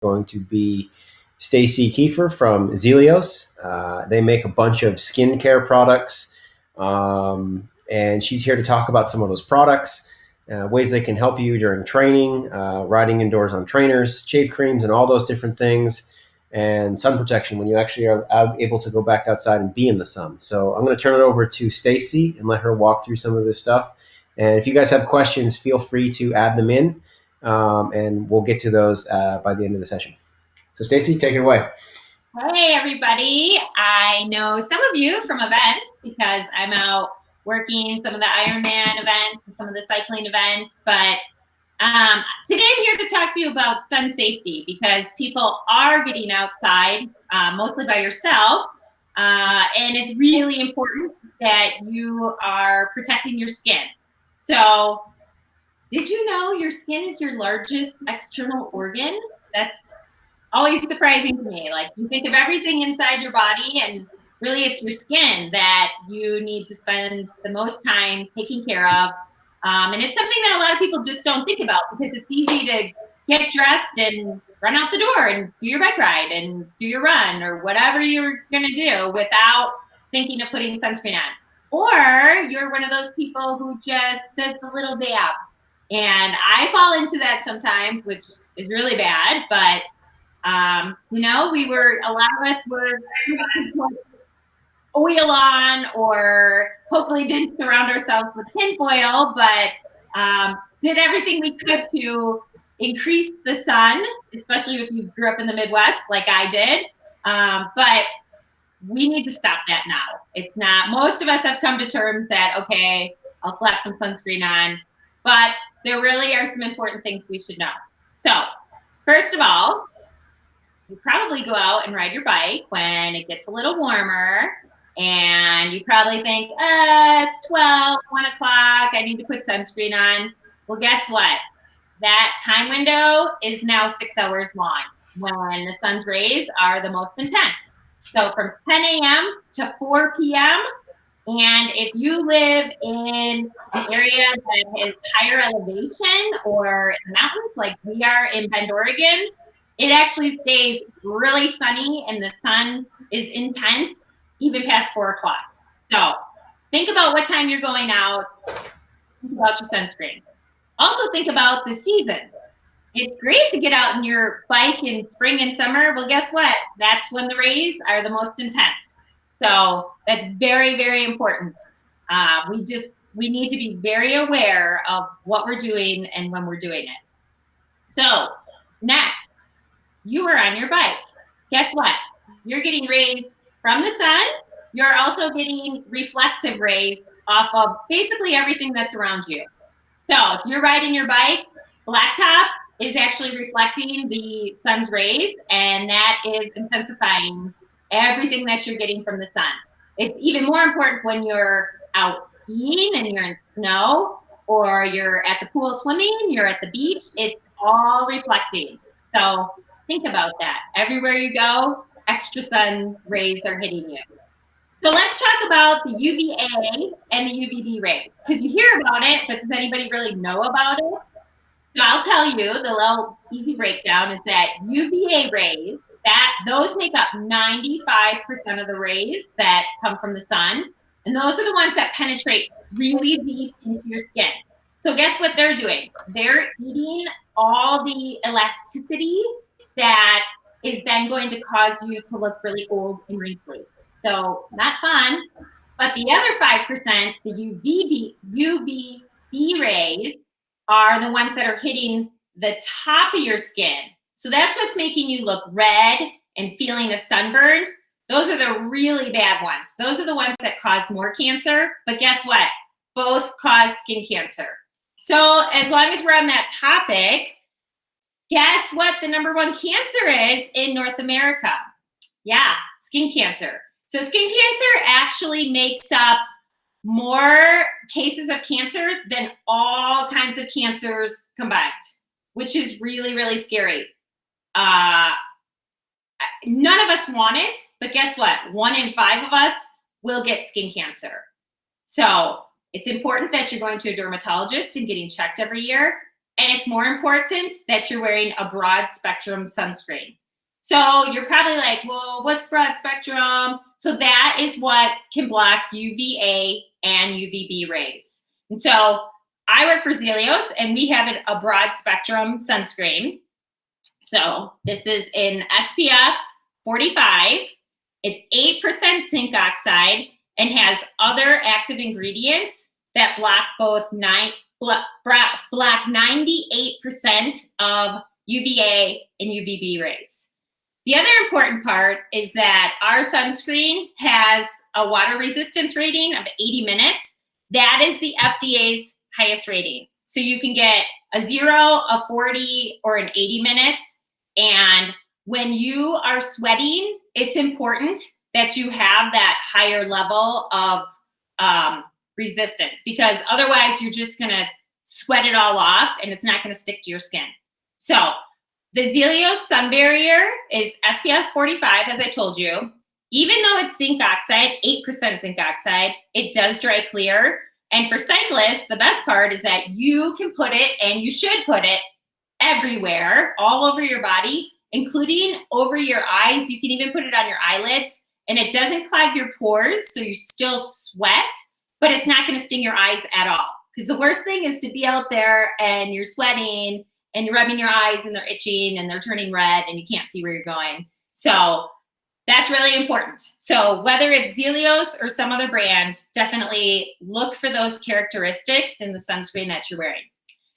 going to be Stacey Kiefer from Zelios. They make a bunch of skincare products, and she's here to talk about some of those products, ways they can help you during training, riding indoors on trainers, chafe creams, and all those different things, and sun protection when you actually are able to go back outside and be in the sun. So I'm going to turn it over to Stacey and let her walk through some of this stuff. And if you guys have questions, feel free to add them in, and we'll get to those by the end of the session. So Stacey, take it away. Hey everybody, I know some of you from events because I'm out working some of the Ironman events and some of the cycling events, but today I'm here to talk to you about sun safety because people are getting outside, mostly by yourself, and it's really important that you are protecting your skin. So, did you know your skin is your largest external organ? That's always surprising to me. Like, you think of everything inside your body, and really it's your skin that you need to spend the most time taking care of. And it's something that a lot of people just don't think about because it's easy to get dressed and run out the door and do your bike ride and do your run or whatever you're going to do without thinking of putting sunscreen on. Or you're one of those people who just does the little dab. And I fall into that sometimes, which is really bad, but a lot of us were oil on, or hopefully didn't surround ourselves with tinfoil, but did everything we could to increase the sun, especially if you grew up in the Midwest like I did. But we need to stop that now. It's not, most of us have come to terms that, okay, I'll slap some sunscreen on, but there really are some important things we should know. So first of all, you probably go out and ride your bike when it gets a little warmer, and you probably think, 12, 1 o'clock, I need to put sunscreen on. Well, guess what? That time window is now 6 hours long when the sun's rays are the most intense. So from 10 a.m. to 4 p.m., and if you live in an area that is higher elevation or mountains like we are in Bend, Oregon, it actually stays really sunny and the sun is intense even past 4 o'clock. So think about what time you're going out. Think about your sunscreen. Also think about the seasons. It's great to get out on your bike in spring and summer. Well, guess what? That's when the rays are the most intense. So that's very, very important. We need to be very aware of what we're doing and when we're doing it. So next, you are on your bike. Guess what? You're getting rays from the sun. You're also getting reflective rays off of basically everything that's around you. So if you're riding your bike, blacktop is actually reflecting the sun's rays, and that is intensifying everything that you're getting from the sun. It's even more important when you're out skiing and you're in snow, or you're at the pool swimming, you're at the beach. It's all reflecting. So think about that. Everywhere you go, extra sun rays are hitting you. So let's talk about the UVA and the UVB rays, because you hear about it, but does anybody really know about it? So I'll tell you, the little easy breakdown is that UVA rays, those make up 95% of the rays that come from the sun, and those are the ones that penetrate really deep into your skin. So guess what they're doing? They're eating all the elasticity that is then going to cause you to look really old and wrinkly. So not fun. But the other 5%, the UVB rays, are the ones that are hitting the top of your skin. So that's what's making you look red and feeling a sunburned. Those are the really bad ones. Those are the ones that cause more cancer. But guess what? Both cause skin cancer. So as long as we're on that topic, guess what the number one cancer is in North America? Yeah, skin cancer. So skin cancer actually makes up more cases of cancer than all kinds of cancers combined, which is really, really scary. None of us want it, but guess what? 1 in 5 of us will get skin cancer. So it's important that you're going to a dermatologist and getting checked every year. And it's more important that you're wearing a broad spectrum sunscreen. So you're probably like, well, what's broad spectrum? So that is what can block UVA and UVB rays. And so I work for Zelios, and we have a broad spectrum sunscreen. So this is in SPF 45. It's 8% zinc oxide and has other active ingredients that block both 98% of UVA and UVB rays. The other important part is that our sunscreen has a water resistance rating of 80 minutes. That is the FDA's highest rating. So you can get a 0, a 40, or an 80 minutes. And when you are sweating, it's important that you have that higher level of resistance, because otherwise you're just going to sweat it all off and it's not going to stick to your skin. So the Zelios sun barrier is SPF 45, as I told you. Even though it's zinc oxide, 8% zinc oxide, it does dry clear. And for cyclists, the best part is that you can put it, and you should put it, everywhere, all over your body, including over your eyes. You can even put it on your eyelids, and it doesn't clog your pores, so you still sweat, but it's not going to sting your eyes at all. Because the worst thing is to be out there and you're sweating and you're rubbing your eyes and they're itching and they're turning red and you can't see where you're going. So that's really important. So whether it's Zealios or some other brand, definitely look for those characteristics in the sunscreen that you're wearing.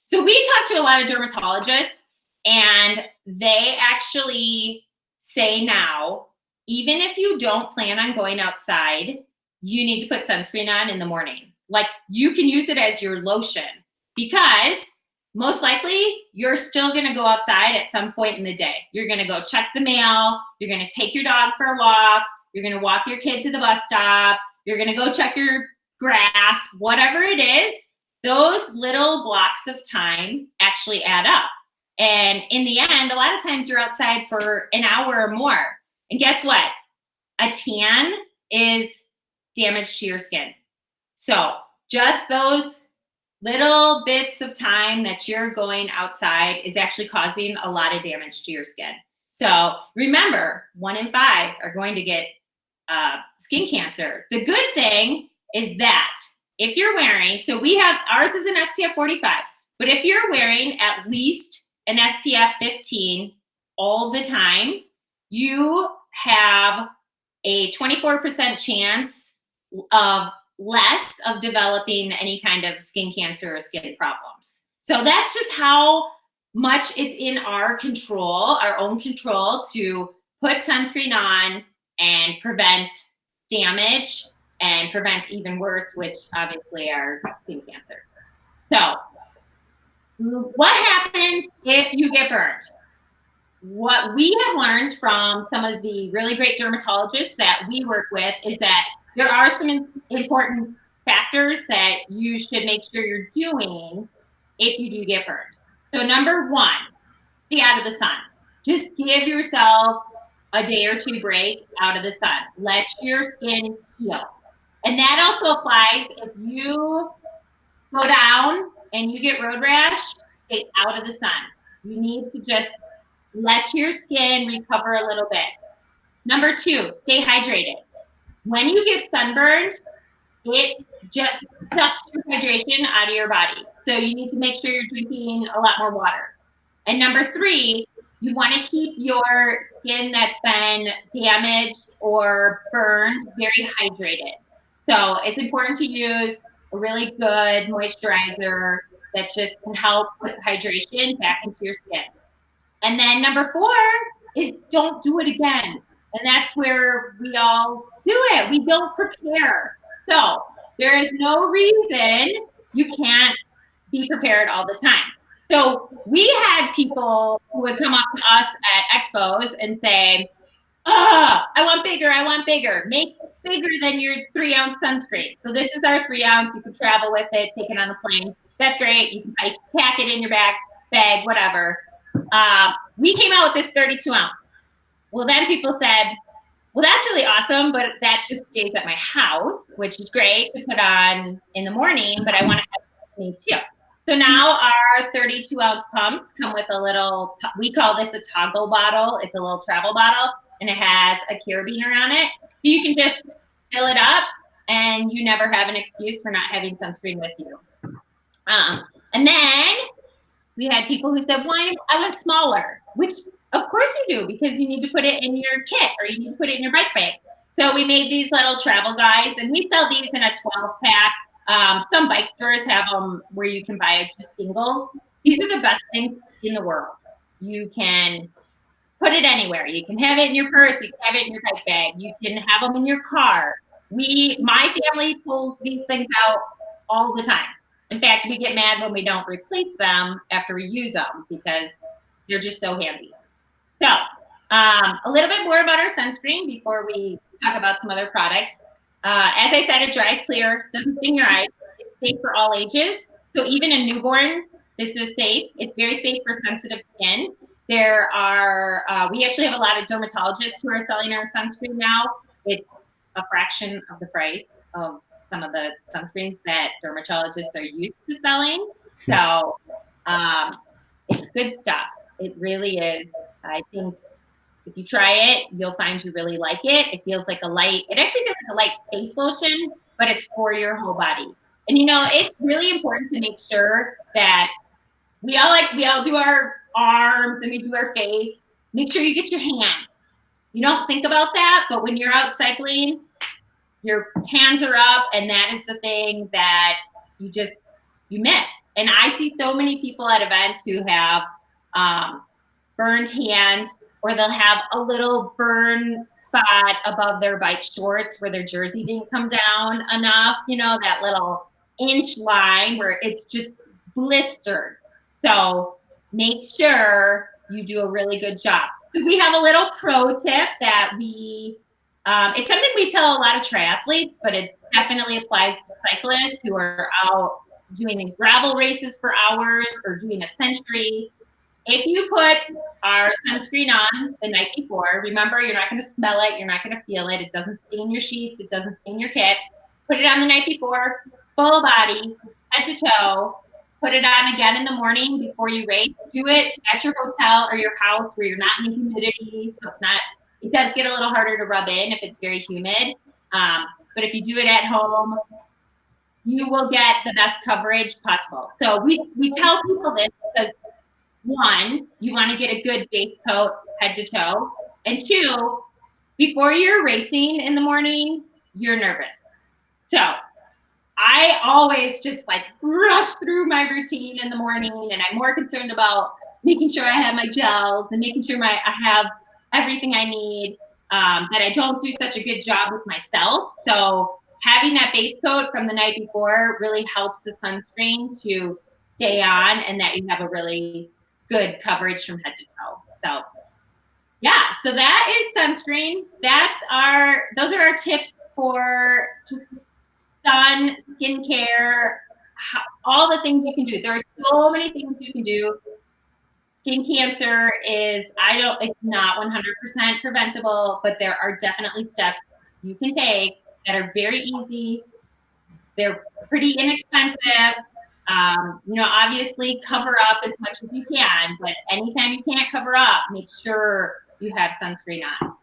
So we talk to a lot of dermatologists, and they actually say now, even if you don't plan on going outside, you need to put sunscreen on in the morning. Like, you can use it as your lotion, because most likely you're still going to go outside at some point in the day. You're going to go check the mail. You're going to take your dog for a walk. You're going to walk your kid to the bus stop. You're going to go check your grass, whatever it is. Those little blocks of time actually add up. And in the end, a lot of times you're outside for an hour or more. And guess what? A tan is damage to your skin. So just those little bits of time that you're going outside is actually causing a lot of damage to your skin. So remember, 1 in 5 are going to get skin cancer. The good thing is that if you're wearing, so we have, ours is an SPF 45, but if you're wearing at least an SPF 15 all the time, you have a 24% chance of less of developing any kind of skin cancer or skin problems. So that's just how much it's in our control, our own control, to put sunscreen on and prevent damage and prevent even worse, which obviously are skin cancers. So what happens if you get burned? What we have learned from some of the really great dermatologists that we work with is that there are some important factors that you should make sure you're doing if you do get burned. So number 1, stay out of the sun. Just give yourself a day or 2 break out of the sun. Let your skin heal. And that also applies if you go down and you get road rash, stay out of the sun. You need to just let your skin recover a little bit. Number 2, stay hydrated. When you get sunburned, it just sucks your hydration out of your body. So you need to make sure you're drinking a lot more water. And number 3, you want to keep your skin that's been damaged or burned very hydrated. So it's important to use a really good moisturizer that just can help put hydration back into your skin. And then number 4 is don't do it again. And that's where we all do it. We don't prepare. So there is no reason you can't be prepared all the time. So we had people who would come up to us at expos and say, I want bigger, I want bigger. Make it bigger than your 3-ounce sunscreen. So this is our 3-ounce. You can travel with it, take it on the plane. That's great. You can pack it in your bag, whatever. We came out with this 32-ounce. Well, then people said, well, that's really awesome, but that just stays at my house, which is great to put on in the morning, but I want to have it with me too. So now our 32-ounce pumps come with a little, we call this a toggle bottle. It's a little travel bottle, and it has a carabiner on it. So you can just fill it up, and you never have an excuse for not having sunscreen with you. And then we had people who said, why I want smaller, which of course you do, because you need to put it in your kit or you need to put it in your bike bag. So we made these little travel guys, and we sell these in a 12-pack. Some bike stores have them where you can buy just singles. These are the best things in the world. You can put it anywhere. You can have it in your purse. You can have it in your bike bag. You can have them in your car. My family pulls these things out all the time. In fact, we get mad when we don't replace them after we use them because they're just so handy. So a little bit more about our sunscreen before we talk about some other products. As I said, it dries clear, doesn't sting your eyes. It's safe for all ages. So even a newborn, this is safe. It's very safe for sensitive skin. There are, we actually have a lot of dermatologists who are selling our sunscreen now. It's a fraction of the price of some of the sunscreens that dermatologists are used to selling. So it's good stuff. It really is. I think if you try it, you'll find you really like it. It feels like it actually feels like a light face lotion, but it's for your whole body. And it's really important to make sure that we all do our arms and we do our face. Make sure you get your hands. You don't think about that, but when you're out cycling, your hands are up, and that is the thing that you miss. And I see so many people at events who have burned hands, or they'll have a little burn spot above their bike shorts where their jersey didn't come down enough, that little inch line where it's just blistered. So make sure you do a really good job. So we have a little pro tip that it's something we tell a lot of triathletes, but it definitely applies to cyclists who are out doing these gravel races for hours or doing a century. If you put our sunscreen on the night before, remember, you're not going to smell it. You're not going to feel it. It doesn't stain your sheets. It doesn't stain your kit. Put it on the night before, full body, head to toe. Put it on again in the morning before you race. Do it at your hotel or your house where you're not in the humidity. So it does get a little harder to rub in if it's very humid. But if you do it at home, you will get the best coverage possible. So we tell people this because, one, you want to get a good base coat head to toe. And two, before you're racing in the morning, you're nervous. So I always just rush through my routine in the morning, and I'm more concerned about making sure I have my gels and making sure I have everything I need, that I don't do such a good job with myself. So having that base coat from the night before really helps the sunscreen to stay on, and that you have a really good coverage from head to toe. So yeah, so that is sunscreen. Those are our tips for just sun, skincare, all the things you can do. There are so many things you can do. Skin cancer it's not 100% preventable, but there are definitely steps you can take that are very easy. They're pretty inexpensive. Obviously cover up as much as you can, but anytime you can't cover up, make sure you have sunscreen on.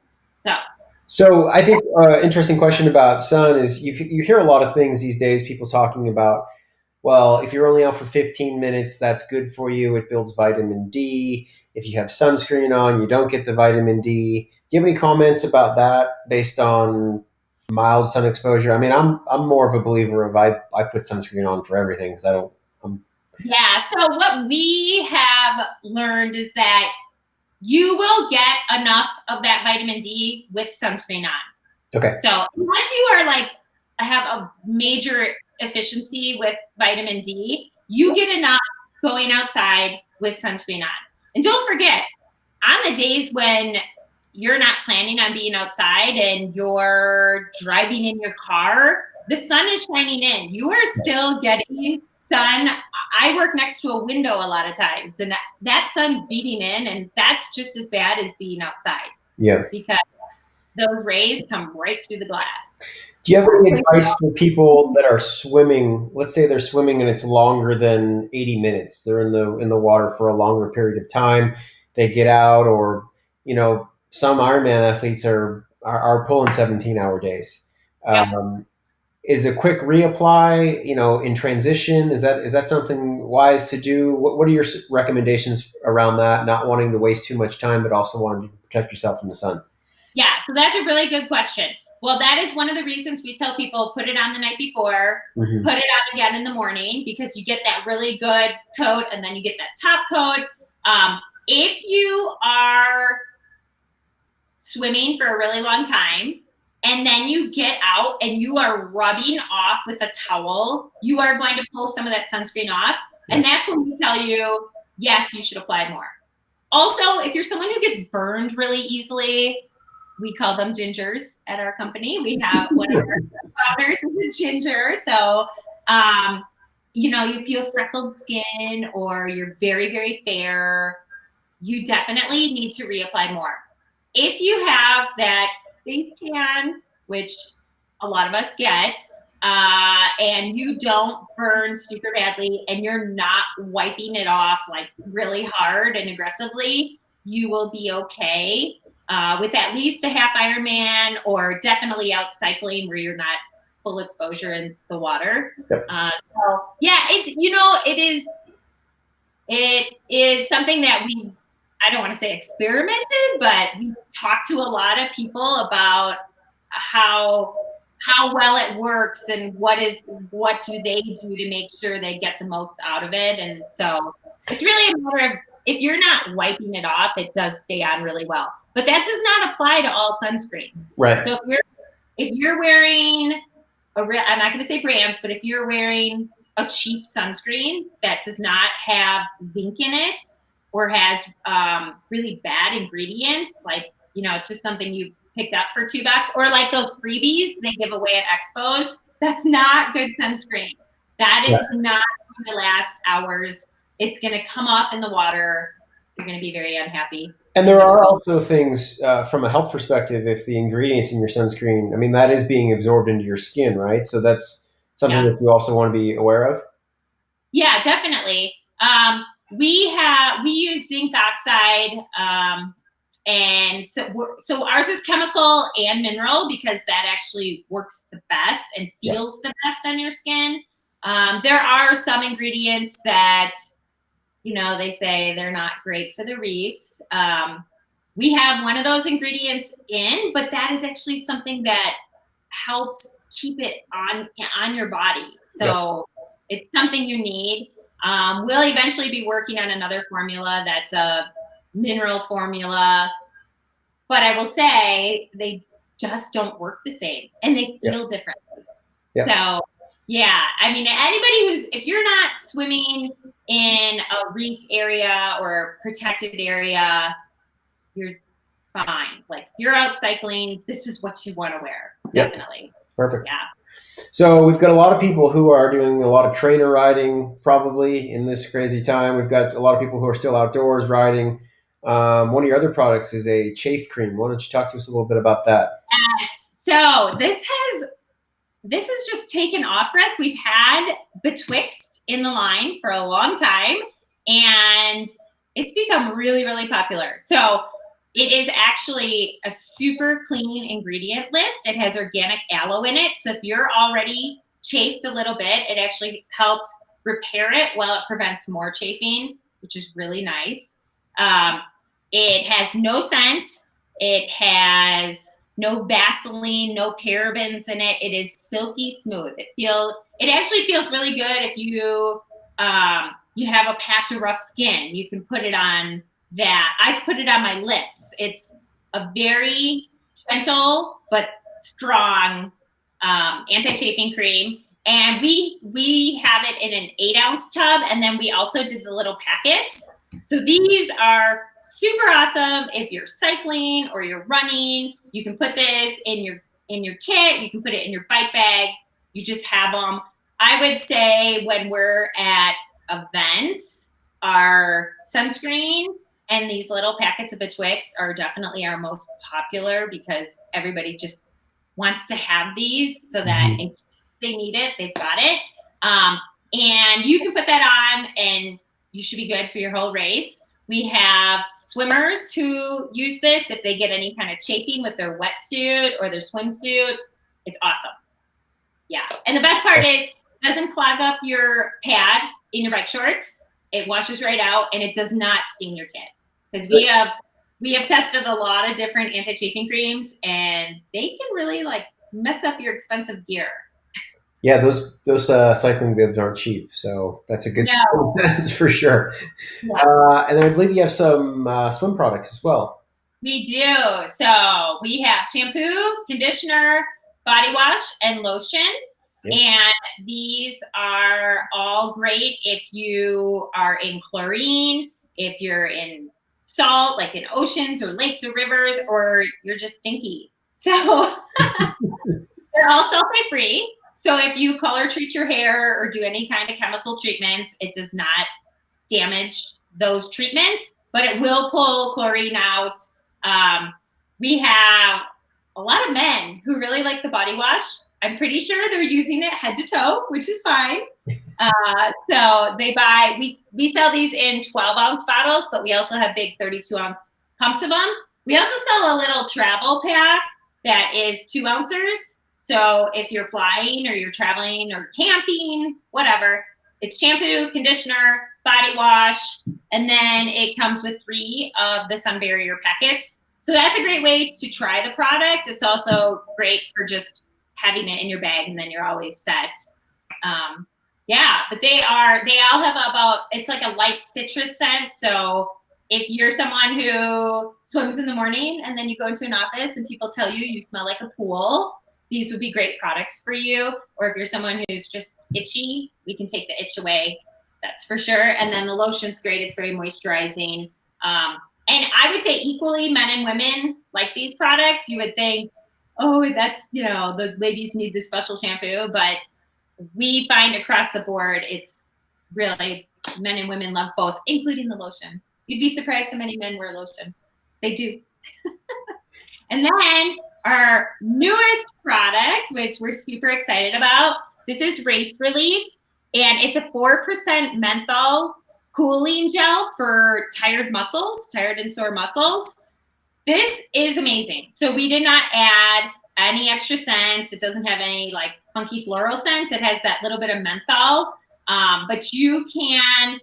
So I think interesting question about sun is you hear a lot of things these days, people talking about, well, if you're only out for 15 minutes, that's good for you. It builds vitamin D. If you have sunscreen on, you don't get the vitamin D. Do you have any comments about that based on mild sun exposure? I mean, I'm more of a believer of I put sunscreen on for everything because I don't. Yeah. So what we have learned is that you will get enough of that vitamin D with sunscreen on. Okay. So unless you are have a major efficiency with vitamin D, you get enough going outside with sunscreen on. And don't forget, on the days when you're not planning on being outside and you're driving in your car, the sun is shining in. You are still getting sun. I work next to a window a lot of times, and that sun's beating in, and that's just as bad as being outside. Yeah. Because those rays come right through the glass. Do you have any Quick. advice for people that are swimming? Let's say they're swimming and it's longer than 80 minutes. They're in the water for a longer period of time. They get out, or some Ironman athletes are pulling 17-hour days. Yep. Is a quick reapply, in transition? Is that something wise to do? What are your recommendations around that? Not wanting to waste too much time, but also wanting to protect yourself from the sun. Yeah, so that's a really good question. Well, that is one of the reasons we tell people put it on the night before, Mm-hmm. put it on again in the morning, because you get that really good coat and then you get that top coat. If you are swimming for a really long time and then you get out and you are rubbing off with a towel, you are going to pull some of that sunscreen off. And that's when we tell you, yes, you should apply more. Also, if you're someone who gets burned really easily, we call them gingers at our company. We have one of our founders is a ginger. So, you feel freckled skin or you're very, very fair, you definitely need to reapply more. If you have that face tan, which a lot of us get, and you don't burn super badly and you're not wiping it off like really hard and aggressively, you will be okay with at least a half Ironman, or definitely out cycling where you're not full exposure in the water. Yep. So yeah, it is something that I don't want to say experimented, but we talked to a lot of people about how well it works and what do they do to make sure they get the most out of it. And so it's really a matter of, if you're not wiping it off, it does stay on really well. But that does not apply to all sunscreens. Right. So if you're wearing I'm not going to say brands, but if you're wearing a cheap sunscreen that does not have zinc in it or has really bad ingredients, like, it's just something you picked up for $2, or like those freebies they give away at expos, that's not good sunscreen. That is not going to last hours. It's going to come off in the water. You're going to be very unhappy. And there are also things from a health perspective, if the ingredients in your sunscreen, I mean, that is being absorbed into your skin, right? So that's something that you also want to be aware of. Yeah, definitely. We use zinc oxide, and so ours is chemical and mineral, because that actually works the best and feels the best on your skin. There are some ingredients that, they say they're not great for the reefs. We have one of those ingredients in, but that is actually something that helps keep it on your body. So it's something you need. We'll eventually be working on another formula that's a mineral formula, but I will say they just don't work the same and they feel differently. So yeah, I mean, if you're not swimming in a reef area or protected area, you're fine. Like, if you're out cycling, this is what you want to wear. Definitely. Perfect. Yeah. So we've got a lot of people who are doing a lot of trainer riding probably in this crazy time. We've got a lot of people who are still outdoors riding. One of your other products is a Chafe Cream. Why don't you talk to us a little bit about that? Yes. So this has just taken off for us. We've had Betwixt in the line for a long time, and it's become really, really popular. So it is actually a super clean ingredient list. It has organic aloe in it. So if you're already chafed a little bit, it actually helps repair it while it prevents more chafing, which is really nice. It has no scent. It has no Vaseline, no parabens in it. It is silky smooth. It actually feels really good if you have a patch of rough skin. You can put it on that. I've put it on my lips. It's a very gentle but strong anti-chafing cream. And we have it in an 8-ounce tub, and then we also did the little packets. So these are super awesome if you're cycling or you're running. You can put this in your kit. You can put it in your bike bag. You just have them. I would say when we're at events, our sunscreen and these little packets of Betwixt are definitely our most popular, because everybody just wants to have these so that Mhm. in case they need it, they've got it. And you can put that on and you should be good for your whole race. We have swimmers who use this if they get any kind of chafing with their wetsuit or their swimsuit. It's awesome. Yeah. And the best part is it doesn't clog up your pad in your bike shorts. It washes right out and it does not sting your kit. Because we have tested a lot of different anti-chafing creams and they can really like mess up your expensive gear. Yeah, those cycling bibs aren't cheap, so that's a good No. that's for sure. Yeah. And then I believe you have some swim products as well. We do. So we have shampoo, conditioner, body wash, and lotion. Yep. And these are all great if you are in chlorine, if you're in salt, like in oceans or lakes or rivers, or you're just stinky. So they're all sulfate free. So if you color treat your hair or do any kind of chemical treatments, it does not damage those treatments, but it will pull chlorine out. We have a lot of men who really like the body wash. I'm pretty sure they're using it head to toe, which is fine. So they buy, we sell these in 12-ounce bottles, but we also have big 32-ounce pumps of them. We also sell a little travel pack that is 2 ounces. So if you're flying or you're traveling or camping, whatever, it's shampoo, conditioner, body wash, and then it comes with 3 of the sun barrier packets. So that's a great way to try the product. It's also great for just having it in your bag and then you're always set. Yeah, but they all have about, it's like a light citrus scent. So if you're someone who swims in the morning and then you go into an office and people tell you you smell like a pool, these would be great products for you. Or if you're someone who's just itchy, we can take the itch away. That's for sure. And then the lotion's great. It's very moisturizing. And I would say equally men and women like these products. You would think, oh, that's, the ladies need this special shampoo. But we find across the board, it's really men and women love both, including the lotion. You'd be surprised how many men wear lotion. They do. And then our newest product, which we're super excited about, this is Race Relief. And it's a 4% menthol cooling gel for tired and sore muscles. This is amazing. So we did not add any extra scents. It doesn't have any like funky floral scents. It has that little bit of menthol. But you can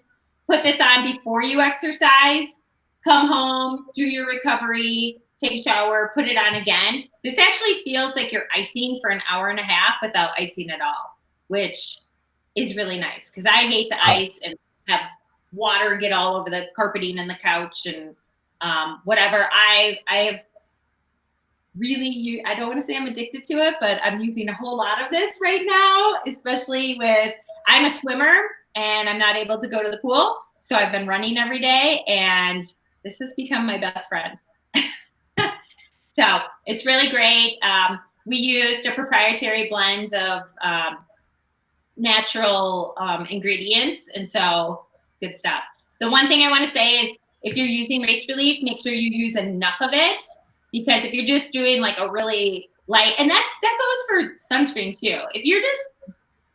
put this on before you exercise, come home, do your recovery, take a shower, put it on again. This actually feels like you're icing for an hour and a half without icing at all, which is really nice because I hate to ice and have water get all over the carpeting and the couch and whatever. I have really, I don't want to say I'm addicted to it, but I'm using a whole lot of this right now, especially with, I'm a swimmer and I'm not able to go to the pool. So I've been running every day and this has become my best friend. So it's really great. We used a proprietary blend of natural ingredients. And so good stuff. The one thing I want to say is if you're using Race Relief, make sure you use enough of it, because if you're just doing like a really light, and that goes for sunscreen too. If you're just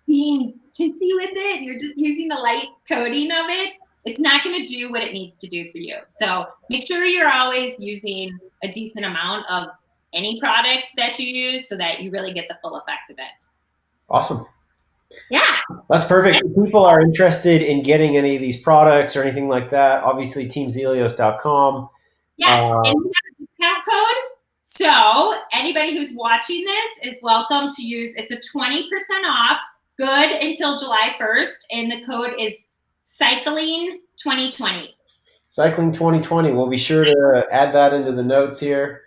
being chintzy with it, you're just using a light coating of it, it's not going to do what it needs to do for you. So make sure you're always using a decent amount of any product that you use so that you really get the full effect of it. Awesome. Yeah. That's perfect. If people are interested in getting any of these products or anything like that, obviously teamzelios.com. Yes, and we have a discount code. So anybody who's watching this is welcome to use, it's a 20% off, good until July 1st, and the code is Cycling 2020. Cycling 2020. We'll be sure to add that into the notes here.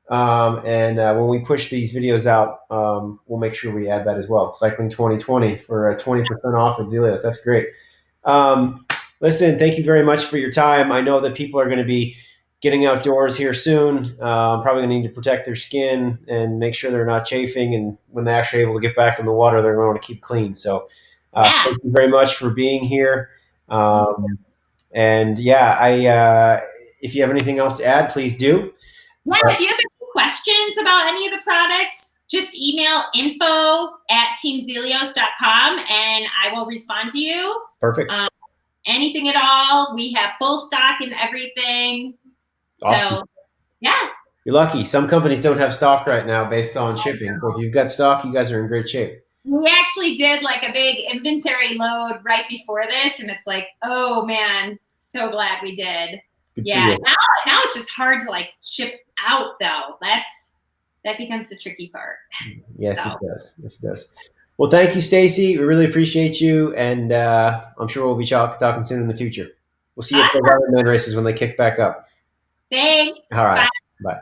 And when we push these videos out, we'll make sure we add that as well. Cycling 2020 for 20% off at Zealios. That's great. Listen, thank you very much for your time. I know that people are going to be getting outdoors here soon. Probably going to need to protect their skin and make sure they're not chafing. And when they're actually able to get back in the water, they're going to keep clean. So thank you very much for being here. And yeah, if you have anything else to add, please do. Yeah, if you have any questions about any of the products, Just email info@teamzelios.com and I will respond to you. Perfect. Anything at all. We have full stock and everything. Awesome. So, yeah. You're lucky. Some companies don't have stock right now based on shipping. So if you've got stock, you guys are in great shape. We actually did like a big inventory load right before this, and it's like, oh man, so glad we did. Good for Yeah, you. now it's just hard to like ship out though. That becomes the tricky part. Yes, So, it does. Yes, it does. Well, thank you, Stacey. We really appreciate you, and I'm sure we'll be talking soon in the future. We'll see you at those awesome. Ironman races when they kick back up. Thanks. All right. Bye. Bye.